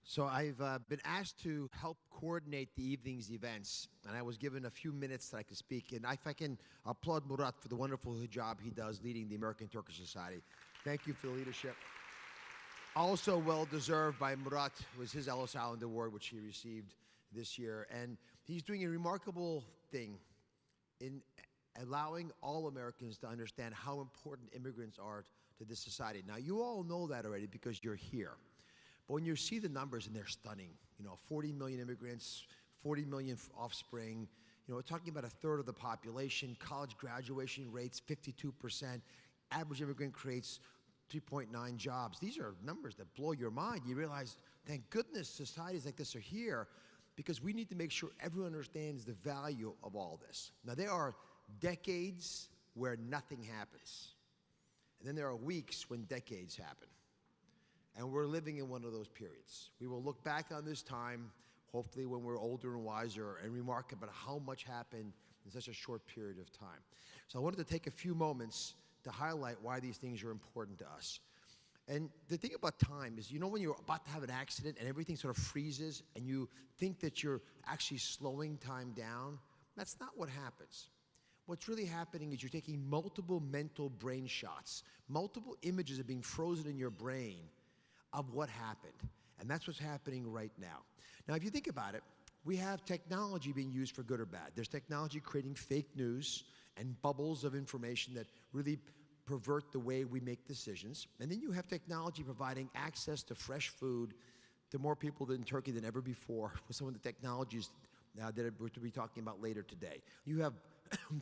So I've been asked to help coordinate the evening's events, and I was given a few minutes that I could speak. And if I can applaud Murat for the wonderful job he does leading the American Turkish Society. Thank you for the leadership. Also well-deserved by Murat was his Ellis Island Award, which he received this year. And he's doing a remarkable thing in allowing all Americans to understand how important immigrants are to this society. Now, you all know that already because you're here. But when you see the numbers, and they're stunning, 40 million immigrants, 40 million offspring, we're talking about a third of the population, college graduation rates, 52%, average immigrant creates 3.9 jobs. These are numbers that blow your mind. You realize, thank goodness societies like this are here, because we need to make sure everyone understands the value of all this. Now, there are decades where nothing happens. And then there are weeks when decades happen. And we're living in one of those periods. We will look back on this time, hopefully when we're older and wiser, and remark about how much happened in such a short period of time. So I wanted to take a few moments to highlight why these things are important to us. And the thing about time is, when you're about to have an accident and everything sort of freezes and you think that you're actually slowing time down, that's not what happens. What's really happening is you're taking multiple mental brain shots. Multiple images are being frozen in your brain of what happened. And that's what's happening right now. Now, if you think about it, we have technology being used for good or bad. There's technology creating fake news and bubbles of information that really pervert the way we make decisions. And then you have technology providing access to fresh food to more people in Turkey than ever before with some of the technologies that we're going to be talking about later today. You have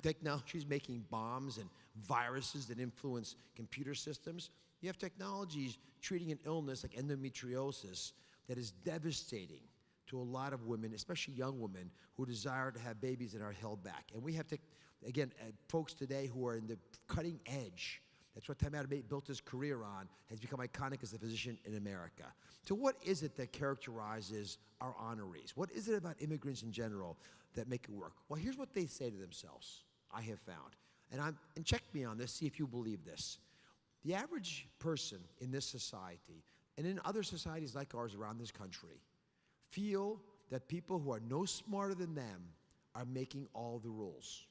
technologies making bombs and viruses that influence computer systems. You have technologies treating an illness like endometriosis that is devastating to a lot of women, especially young women, who desire to have babies and are held back. And we have, folks today who are in the cutting edge. That's what Tamer built his career on, has become iconic as a physician in America. So what is it that characterizes our honorees? What is it about immigrants in general that make it work? Well, here's what they say to themselves, I have found. And check me on this, see if you believe this. The average person in this society, and in other societies like ours around this country, feel that people who are no smarter than them are making all the rules.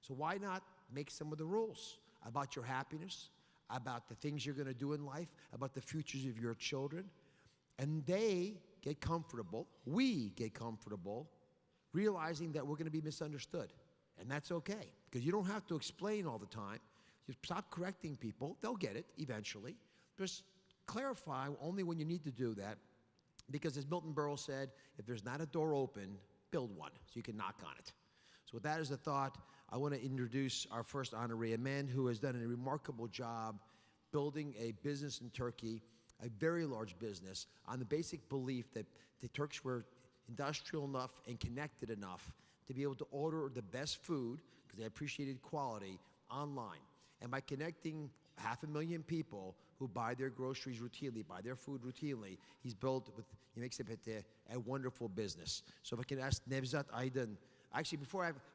So why not make some of the rules about your happiness, about the things you're going to do in life, about the futures of your children? And they get comfortable, we get comfortable, realizing that we're going to be misunderstood. And that's okay, because you don't have to explain all the time. You stop correcting people, they'll get it eventually. Just clarify only when you need to do that, because as Milton Berle said, if there's not a door open, build one so you can knock on it. So with that as a thought, I want to introduce our first honoree, a man who has done a remarkable job building a business in Turkey, a very large business, on the basic belief that the Turks were industrial enough and connected enough to be able to order the best food, because they appreciated quality, online. And by connecting 500,000 people who buy their groceries routinely, buy their food routinely, he makes it a wonderful business. So if I can ask Nevzat Aydın. Actually,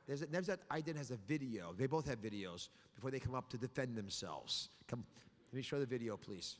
Nevzat Aydın has a video. They both have videos before they come up to defend themselves. Come, let me show the video, please.